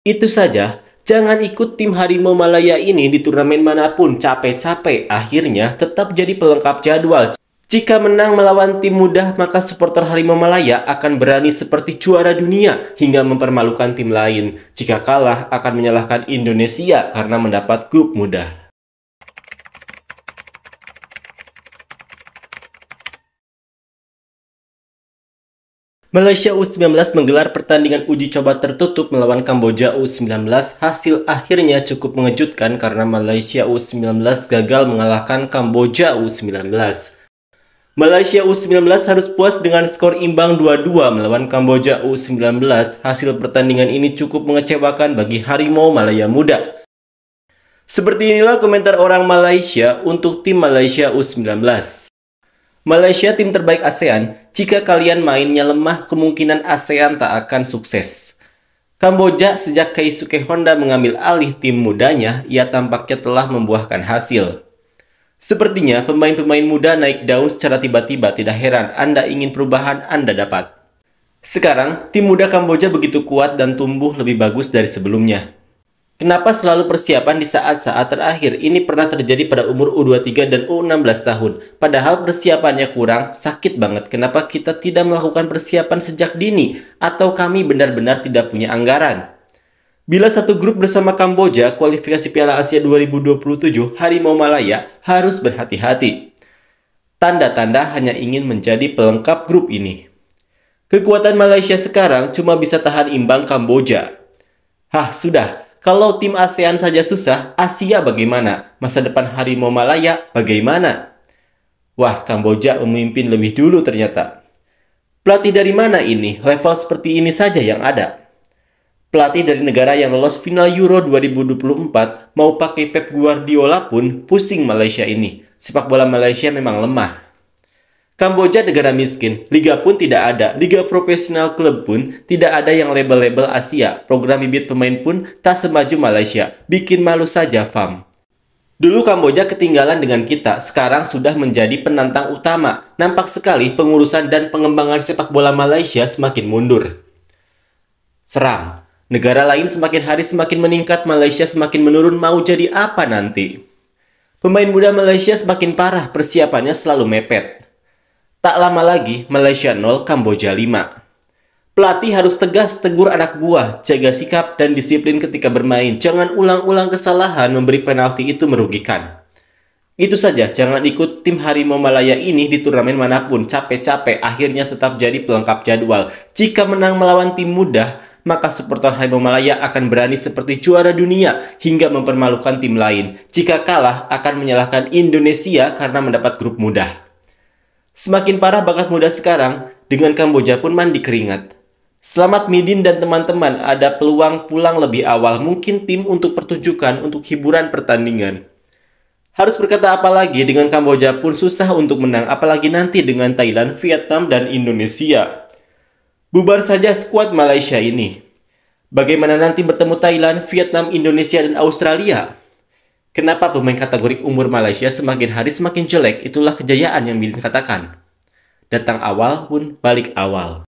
Itu saja, jangan ikut tim Harimau Malaya ini di turnamen manapun capek-capek, akhirnya tetap jadi pelengkap jadwal. Jika menang melawan tim mudah, maka supporter Harimau Malaya akan berani seperti juara dunia hingga mempermalukan tim lain. Jika kalah, akan menyalahkan Indonesia karena mendapat grup mudah. Malaysia U19 menggelar pertandingan uji coba tertutup melawan Kamboja U19. Hasil akhirnya cukup mengejutkan karena Malaysia U19 gagal mengalahkan Kamboja U19. Malaysia U19 harus puas dengan skor imbang 2-2 melawan Kamboja U19. Hasil pertandingan ini cukup mengecewakan bagi Harimau Malaya Muda. Seperti inilah komentar orang Malaysia untuk tim Malaysia U19. Malaysia tim terbaik ASEAN. Jika kalian mainnya lemah, kemungkinan ASEAN tak akan sukses. Kamboja sejak Keisuke Honda mengambil alih tim mudanya, ia tampaknya telah membuahkan hasil. Sepertinya pemain-pemain muda naik daun secara tiba-tiba, tidak heran Anda ingin perubahan Anda dapat. Sekarang, tim muda Kamboja begitu kuat dan tumbuh lebih bagus dari sebelumnya. Kenapa selalu persiapan di saat-saat terakhir? Ini pernah terjadi pada umur U23 dan U16 tahun. Padahal persiapannya kurang, sakit banget. Kenapa kita tidak melakukan persiapan sejak dini? Atau kami benar-benar tidak punya anggaran? Bila satu grup bersama Kamboja, kualifikasi Piala Asia 2027, Harimau Malaya harus berhati-hati. Tanda-tanda hanya ingin menjadi pelengkap grup ini. Kekuatan Malaysia sekarang cuma bisa tahan imbang Kamboja. Hah, sudah. Kalau tim ASEAN saja susah, Asia bagaimana? Masa depan Harimau Malaya bagaimana? Wah, Kamboja memimpin lebih dulu ternyata. Pelatih dari mana ini? Level seperti ini saja yang ada. Pelatih dari negara yang lolos final Euro 2024 mau pakai Pep Guardiola pun pusing Malaysia ini. Sepak bola Malaysia memang lemah. Kamboja negara miskin, liga pun tidak ada, liga profesional klub pun tidak ada yang label-label Asia, program bibit pemain pun tak semaju Malaysia, bikin malu saja fam. Dulu Kamboja ketinggalan dengan kita, sekarang sudah menjadi penantang utama. Nampak sekali pengurusan dan pengembangan sepak bola Malaysia semakin mundur. Seram, negara lain semakin hari semakin meningkat, Malaysia semakin menurun, mau jadi apa nanti? Pemain muda Malaysia semakin parah, persiapannya selalu mepet. Tak lama lagi, Malaysia 0, Kamboja 5. Pelatih harus tegas tegur anak buah, jaga sikap dan disiplin ketika bermain. Jangan ulang-ulang kesalahan, memberi penalti itu merugikan. Itu saja, jangan ikut tim Harimau Malaya ini di turnamen manapun. Capek-capek, akhirnya tetap jadi pelengkap jadwal. Jika menang melawan tim mudah, maka supporter Harimau Malaya akan berani seperti juara dunia hingga mempermalukan tim lain. Jika kalah, akan menyalahkan Indonesia karena mendapat grup mudah. Semakin parah bakat muda sekarang, dengan Kamboja pun mandi keringat. Selamat Midin dan teman-teman, ada peluang pulang lebih awal, mungkin tim untuk pertunjukan, untuk hiburan pertandingan. Harus berkata apa lagi, dengan Kamboja pun susah untuk menang, apalagi nanti dengan Thailand, Vietnam, dan Indonesia. Bubar saja skuad Malaysia ini. Bagaimana nanti bertemu Thailand, Vietnam, Indonesia, dan Australia? Kenapa pemain kategori umur Malaysia semakin hari semakin jelek? Itulah kejayaan yang Midin katakan. Datang awal pun balik awal.